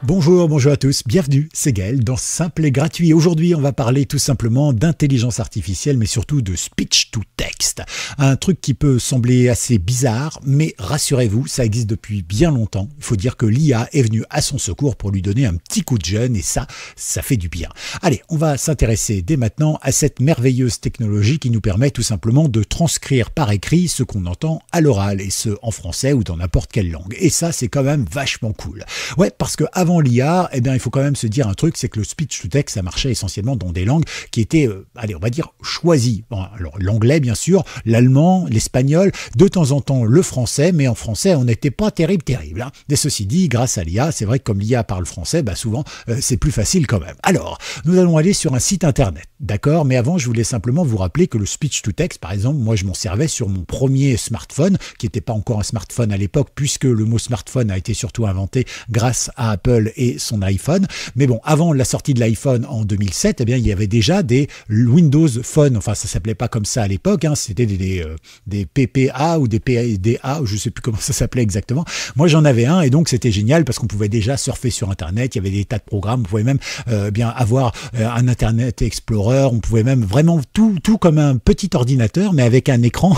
Bonjour à tous, bienvenue, c'est Gaël dans Simple et Gratuit. Aujourd'hui, on va parler tout simplement d'intelligence artificielle, mais surtout de speech to text. Un truc qui peut sembler assez bizarre, mais rassurez-vous, ça existe depuis bien longtemps. Il faut dire que l'IA est venue à son secours pour lui donner un petit coup de jeune et ça fait du bien. Allez, on va s'intéresser dès maintenant à cette merveilleuse technologie qui nous permet tout simplement de transcrire par écrit ce qu'on entend à l'oral, et ce en français ou dans n'importe quelle langue. Et ça, c'est quand même vachement cool. Ouais, parce que avant l'IA, eh bien, il faut quand même se dire un truc, c'est que le speech to text, ça marchait essentiellement dans des langues qui étaient, allez, on va dire, choisies. Bon, alors, l'anglais, bien sûr, l'allemand, l'espagnol, de temps en temps le français, mais en français, on n'était pas terrible. Hein. Mais ceci dit, grâce à l'IA, c'est vrai que comme l'IA parle français, bah souvent, c'est plus facile quand même. Alors, nous allons aller sur un site internet, d'accord? Mais avant, je voulais simplement vous rappeler que le speech to text, par exemple, moi, je m'en servais sur mon premier smartphone, qui n'était pas encore un smartphone à l'époque, puisque le mot smartphone a été surtout inventé grâce à Apple et son iPhone. Mais bon, avant la sortie de l'iPhone en 2007, eh bien, il y avait déjà des Windows Phone. Enfin, ça s'appelait pas comme ça à l'époque. Hein. C'était des PPA ou des PDA, je sais plus comment ça s'appelait exactement. Moi, j'en avais un et donc c'était génial parce qu'on pouvait déjà surfer sur Internet. Il y avait des tas de programmes. On pouvait même bien avoir un Internet Explorer. On pouvait même vraiment tout comme un petit ordinateur, mais avec un écran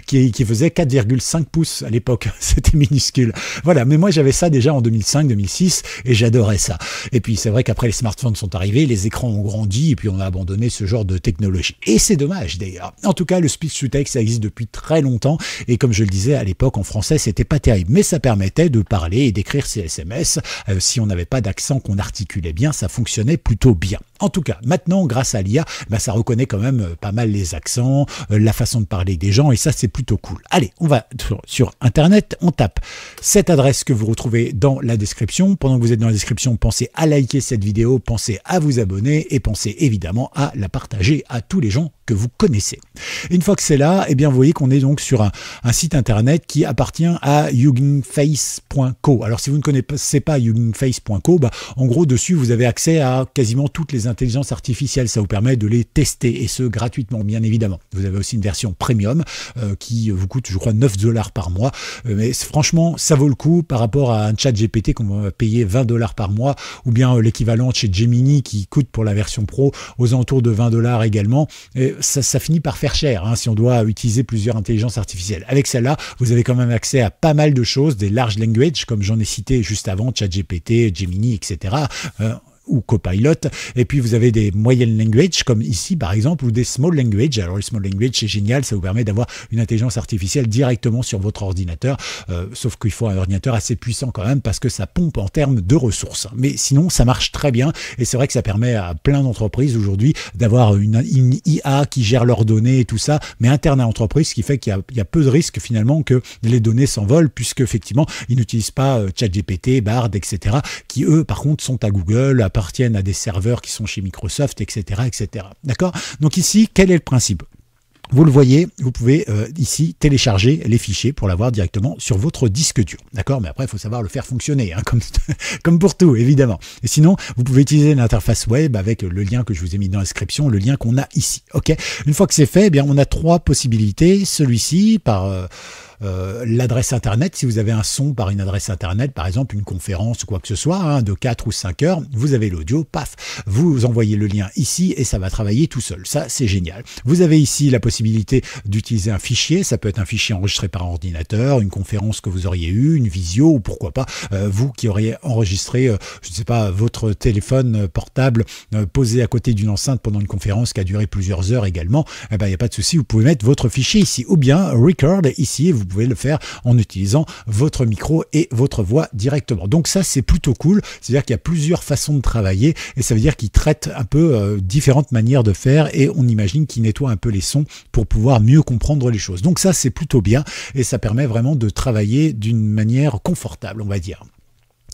qui faisait 4,5 pouces à l'époque. C'était minuscule. Voilà. Mais moi, j'avais ça déjà en 2005-2006. Et j'adorais ça. Et puis c'est vrai qu'après les smartphones sont arrivés, les écrans ont grandi et puis on a abandonné ce genre de technologie. Et c'est dommage d'ailleurs. En tout cas, le speech to text, ça existe depuis très longtemps et comme je le disais à l'époque en français, c'était pas terrible, mais ça permettait de parler et d'écrire ses SMS. Si on n'avait pas d'accent, qu'on articulait bien, ça fonctionnait plutôt bien. En tout cas, maintenant, grâce à l'IA, ça reconnaît quand même pas mal les accents, la façon de parler des gens et ça, c'est plutôt cool. Allez, on va sur Internet, on tape cette adresse que vous retrouvez dans la description. Pendant que vous êtes dans la description, pensez à liker cette vidéo, pensez à vous abonner et pensez évidemment à la partager à tous les gens que vous connaissez. Une fois que c'est là, eh bien vous voyez qu'on est donc sur un site internet qui appartient à huggingface.co. Alors si vous ne connaissez pas huggingface.co, en gros dessus vous avez accès à quasiment toutes les intelligences artificielles. Ça vous permet de les tester et ce gratuitement bien évidemment. Vous avez aussi une version premium qui vous coûte je crois 9 $ par mois. Mais franchement ça vaut le coup par rapport à un chat GPT qu'on va payer 20 $ par mois ou bien l'équivalent chez Gemini qui coûte pour la version pro aux alentours de 20 $ également. Et ça finit par faire cher hein, si on doit utiliser plusieurs intelligences artificielles. Avec celle-là, vous avez quand même accès à pas mal de choses, des large language comme j'en ai cité juste avant, ChatGPT, Gemini, etc. Ou Copilot, et puis vous avez des moyenne language comme ici par exemple, ou des small language. Alors les small language c'est génial, ça vous permet d'avoir une intelligence artificielle directement sur votre ordinateur, sauf qu'il faut un ordinateur assez puissant quand même parce que ça pompe en termes de ressources, mais sinon ça marche très bien et c'est vrai que ça permet à plein d'entreprises aujourd'hui d'avoir une IA qui gère leurs données et tout ça, mais interne à l'entreprise, ce qui fait qu'il y a peu de risques finalement que les données s'envolent puisque effectivement ils n'utilisent pas ChatGPT, Bard, etc. qui eux par contre sont à Google, appartiennent à des serveurs qui sont chez Microsoft, etc. etc. D'accord? Donc ici, quel est le principe? Vous le voyez, vous pouvez ici télécharger les fichiers pour l'avoir directement sur votre disque dur. D'accord? Mais après, il faut savoir le faire fonctionner, hein, comme pour tout, évidemment. Et sinon, vous pouvez utiliser l'interface web avec le lien que je vous ai mis dans la description, le lien qu'on a ici. Ok? Une fois que c'est fait, eh bien, on a trois possibilités. Celui-ci, par l'adresse internet, si vous avez un son par une adresse internet, par exemple une conférence ou quoi que ce soit, hein, de 4 ou 5 heures, vous avez l'audio, paf, vous envoyez le lien ici et ça va travailler tout seul. Ça, c'est génial. Vous avez ici la possibilité d'utiliser un fichier, ça peut être un fichier enregistré par ordinateur, une conférence que vous auriez eue, une visio ou pourquoi pas, vous qui auriez enregistré, je ne sais pas, votre téléphone portable posé à côté d'une enceinte pendant une conférence qui a duré plusieurs heures également, eh ben, il n'y a pas de souci, vous pouvez mettre votre fichier ici ou bien record ici et vous pouvez le faire en utilisant votre micro et votre voix directement. Donc ça, c'est plutôt cool. C'est-à-dire qu'il y a plusieurs façons de travailler et ça veut dire qu'il traite un peu différentes manières de faire et on imagine qu'il nettoie un peu les sons pour pouvoir mieux comprendre les choses. Donc ça, c'est plutôt bien et ça permet vraiment de travailler d'une manière confortable, on va dire.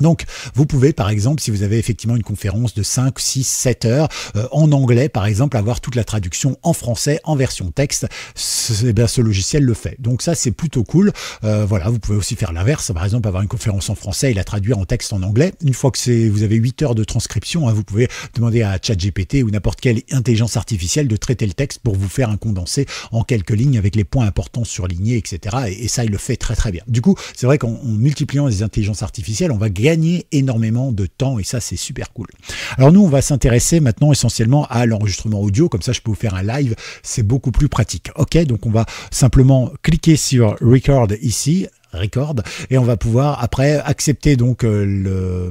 Donc, vous pouvez, par exemple, si vous avez effectivement une conférence de 5, 6, 7 heures, en anglais, par exemple, avoir toute la traduction en français, en version texte, ce logiciel le fait. Donc ça, c'est plutôt cool. Voilà, vous pouvez aussi faire l'inverse, par exemple, avoir une conférence en français et la traduire en texte en anglais. Une fois que vous avez 8 heures de transcription, hein, vous pouvez demander à ChatGPT ou n'importe quelle intelligence artificielle de traiter le texte pour vous faire un condensé en quelques lignes avec les points importants surlignés, etc. Et ça, il le fait très très bien. Du coup, c'est vrai qu'en multipliant les intelligences artificielles, on va gagner gagner énormément de temps et ça c'est super cool. Alors nous on va s'intéresser maintenant essentiellement à l'enregistrement audio, comme ça je peux vous faire un live, c'est beaucoup plus pratique. Ok, donc on va simplement cliquer sur Record ici, Record, et on va pouvoir après accepter donc le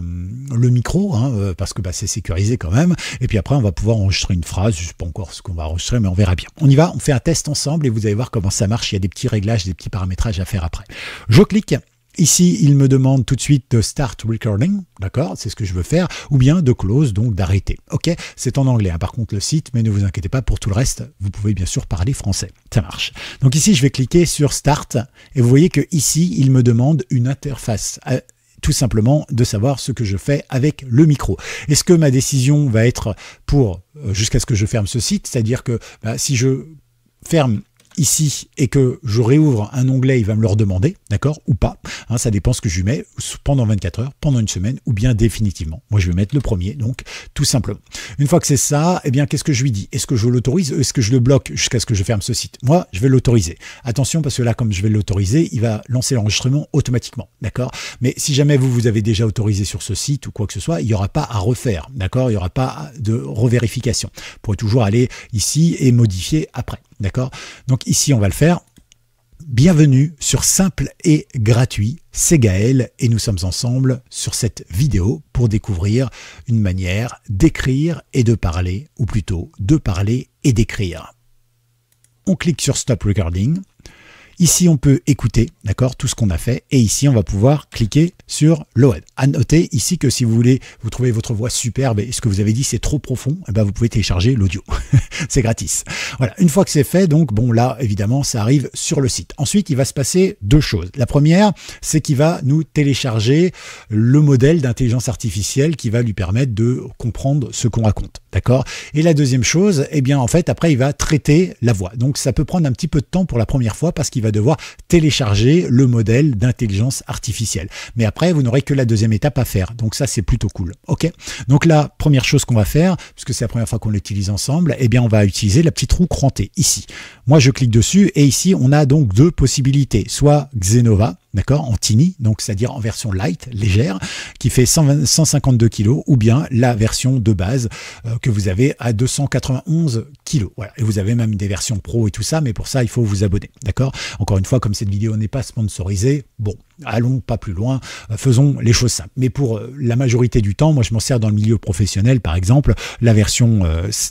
micro parce que c'est sécurisé quand même, et puis après on va pouvoir enregistrer une phrase, je sais pas encore ce qu'on va enregistrer mais on verra bien. On y va, on fait un test ensemble et vous allez voir comment ça marche, il y a des petits réglages, des petits paramétrages à faire après. Je clique. Ici, il me demande tout de suite de Start Recording, d'accord, c'est ce que je veux faire, ou bien de Close, donc d'arrêter. Ok, c'est en anglais, par contre le site, mais ne vous inquiétez pas, pour tout le reste, vous pouvez bien sûr parler français, ça marche. Donc ici, je vais cliquer sur Start, et vous voyez que ici, il me demande une interface. Tout simplement de savoir ce que je fais avec le micro. Est-ce que ma décision va être pour jusqu'à ce que je ferme ce site, c'est-à-dire que si je ferme ici et que je réouvre un onglet, il va me le redemander, d'accord, ou pas, ça dépend ce que je lui mets pendant 24 heures, pendant une semaine ou bien définitivement. Moi je vais mettre le premier, donc tout simplement. Une fois que c'est ça, eh bien qu'est-ce que je lui dis? Est-ce que je l'autorise? Est-ce que je le bloque jusqu'à ce que je ferme ce site? Moi je vais l'autoriser. Attention parce que là comme je vais l'autoriser, il va lancer l'enregistrement automatiquement, d'accord? Mais si jamais vous avez déjà autorisé sur ce site ou quoi que ce soit, il n'y aura pas à refaire, d'accord? Il n'y aura pas de revérification. Vous pourrez toujours aller ici et modifier après. D'accord? Donc ici, on va le faire. Bienvenue sur Simple et Gratuit, c'est Gaël et nous sommes ensemble sur cette vidéo pour découvrir une manière d'écrire et de parler, ou plutôt de parler et d'écrire. On clique sur Stop Recording. Ici, on peut écouter, d'accord, tout ce qu'on a fait. Et ici, on va pouvoir cliquer sur Load. À noter ici que si vous voulez, vous trouvez votre voix superbe et ce que vous avez dit, c'est trop profond, eh ben, vous pouvez télécharger l'audio. C'est gratis. Voilà. Une fois que c'est fait, donc, bon, là, évidemment, ça arrive sur le site. Ensuite, il va se passer deux choses. La première, c'est qu'il va nous télécharger le modèle d'intelligence artificielle qui va lui permettre de comprendre ce qu'on raconte. D'accord? Et la deuxième chose, eh bien, en fait, après, il va traiter la voix. Donc, ça peut prendre un petit peu de temps pour la première fois parce qu'il va devoir télécharger le modèle d'intelligence artificielle. Mais après, vous n'aurez que la deuxième étape à faire. Donc, ça, c'est plutôt cool. OK? Donc, la première chose qu'on va faire, puisque c'est la première fois qu'on l'utilise ensemble, eh bien, on va utiliser la petite roue crantée ici. Moi, je clique dessus et ici, on a donc deux possibilités. Soit Xenova, d'accord, en tiny, donc c'est-à-dire en version light, légère, qui fait 152 kg, ou bien la version de base que vous avez à 291 kg. Voilà. Et vous avez même des versions pro et tout ça, mais pour ça, il faut vous abonner, d'accord? Encore une fois, comme cette vidéo n'est pas sponsorisée, bon, allons pas plus loin, faisons les choses simples. Mais pour la majorité du temps, moi je m'en sers dans le milieu professionnel, par exemple, la version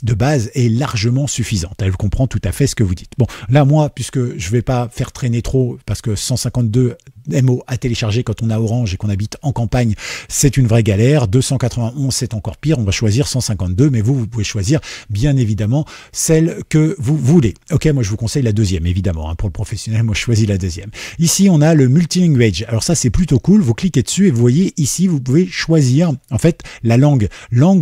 de base est largement suffisante. Elle comprend tout à fait ce que vous dites. Bon, là, moi, puisque je vais pas faire traîner trop, parce que 152 MO à télécharger quand on a Orange et qu'on habite en campagne, c'est une vraie galère. 291, c'est encore pire. On va choisir 152, mais vous pouvez choisir bien évidemment celle que vous voulez. Ok, moi je vous conseille la deuxième, évidemment. Pour le professionnel, moi je choisis la deuxième. Ici, on a le multilanguage. Alors ça, c'est plutôt cool. Vous cliquez dessus et vous voyez ici, vous pouvez choisir en fait la langue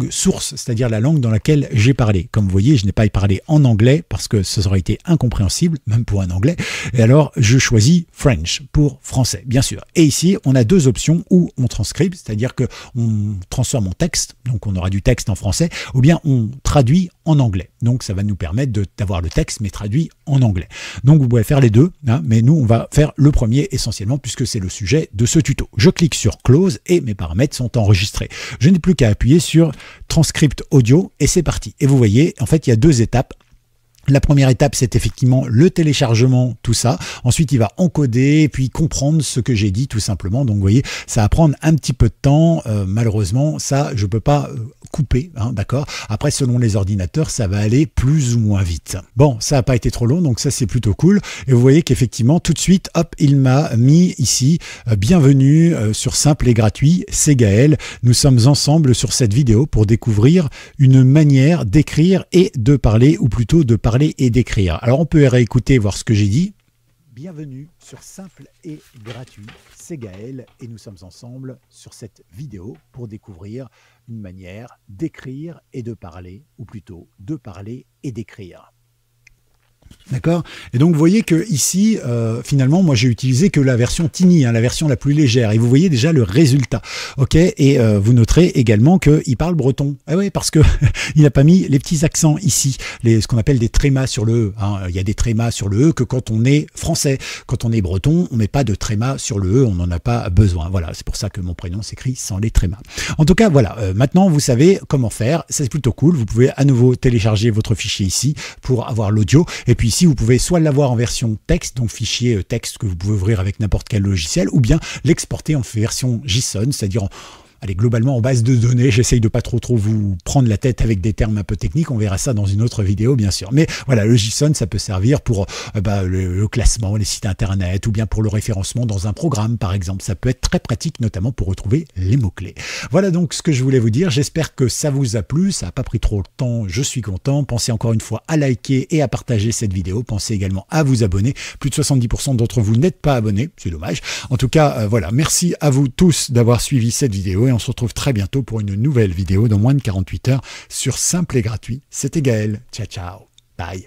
source, c'est-à-dire la langue dans laquelle j'ai parlé. Comme vous voyez, je n'ai pas parlé en anglais parce que ça aurait été incompréhensible, même pour un anglais. Et alors, je choisis French pour français, bien sûr. Et ici, on a deux options où on transcribe, c'est-à-dire que on transforme en texte, donc on aura du texte en français, ou bien on traduit en anglais. Donc ça va nous permettre d'avoir le texte, mais traduit en anglais. Donc vous pouvez faire les deux, mais nous, on va faire le premier essentiellement, puisque c'est le sujet de ce tuto. Je clique sur Close et mes paramètres sont enregistrés. Je n'ai plus qu'à appuyer sur Transcript Audio et c'est parti. Et vous voyez, en fait, il y a deux étapes. La première étape, c'est effectivement le téléchargement, tout ça. Ensuite, il va encoder, puis comprendre ce que j'ai dit, tout simplement. Donc, vous voyez, ça va prendre un petit peu de temps. Malheureusement, ça, je peux pas couper, d'accord? Après, selon les ordinateurs, ça va aller plus ou moins vite. Bon, ça n'a pas été trop long, donc ça, c'est plutôt cool. Et vous voyez qu'effectivement, tout de suite, hop, il m'a mis ici, bienvenue sur Simple et Gratuit, c'est Gaël. Nous sommes ensemble sur cette vidéo pour découvrir une manière d'écrire et de parler, ou plutôt de parler et d'écrire. Alors on peut réécouter, voir ce que j'ai dit. Bienvenue sur Simple et Gratuit, c'est Gaël et nous sommes ensemble sur cette vidéo pour découvrir une manière d'écrire et de parler, ou plutôt de parler et d'écrire. D'accord. Et donc vous voyez que ici, finalement, moi j'ai utilisé que la version Tiny, hein, la version la plus légère. Et vous voyez déjà le résultat. Ok. Et vous noterez également qu'il parle breton. Ah ouais, parce que il n'a pas mis les petits accents ici, ce qu'on appelle des trémas sur le E. Hein. Il y a des trémas sur le E que quand on est français. Quand on est breton, on met pas de trémas sur le E. On n'en a pas besoin. Voilà. C'est pour ça que mon prénom s'écrit sans les trémas. En tout cas, voilà. Maintenant, vous savez comment faire. C'est plutôt cool. Vous pouvez à nouveau télécharger votre fichier ici pour avoir l'audio. Et puis ici, vous pouvez soit l'avoir en version texte, donc fichier texte que vous pouvez ouvrir avec n'importe quel logiciel, ou bien l'exporter en version JSON, c'est-à-dire allez, globalement en base de données. J'essaye de pas trop vous prendre la tête avec des termes un peu techniques. On verra ça dans une autre vidéo, bien sûr. Mais voilà, le JSON, ça peut servir pour le classement, les sites internet, ou bien pour le référencement dans un programme, par exemple. Ça peut être très pratique, notamment pour retrouver les mots-clés. Voilà donc ce que je voulais vous dire. J'espère que ça vous a plu. Ça n'a pas pris trop de temps. Je suis content. Pensez encore une fois à liker et à partager cette vidéo. Pensez également à vous abonner. Plus de 70% d'entre vous n'êtes pas abonnés. C'est dommage. En tout cas, voilà. Merci à vous tous d'avoir suivi cette vidéo. Et on se retrouve très bientôt pour une nouvelle vidéo dans moins de 48 heures sur Simple et Gratuit. C'était Gaël. Ciao, ciao. Bye.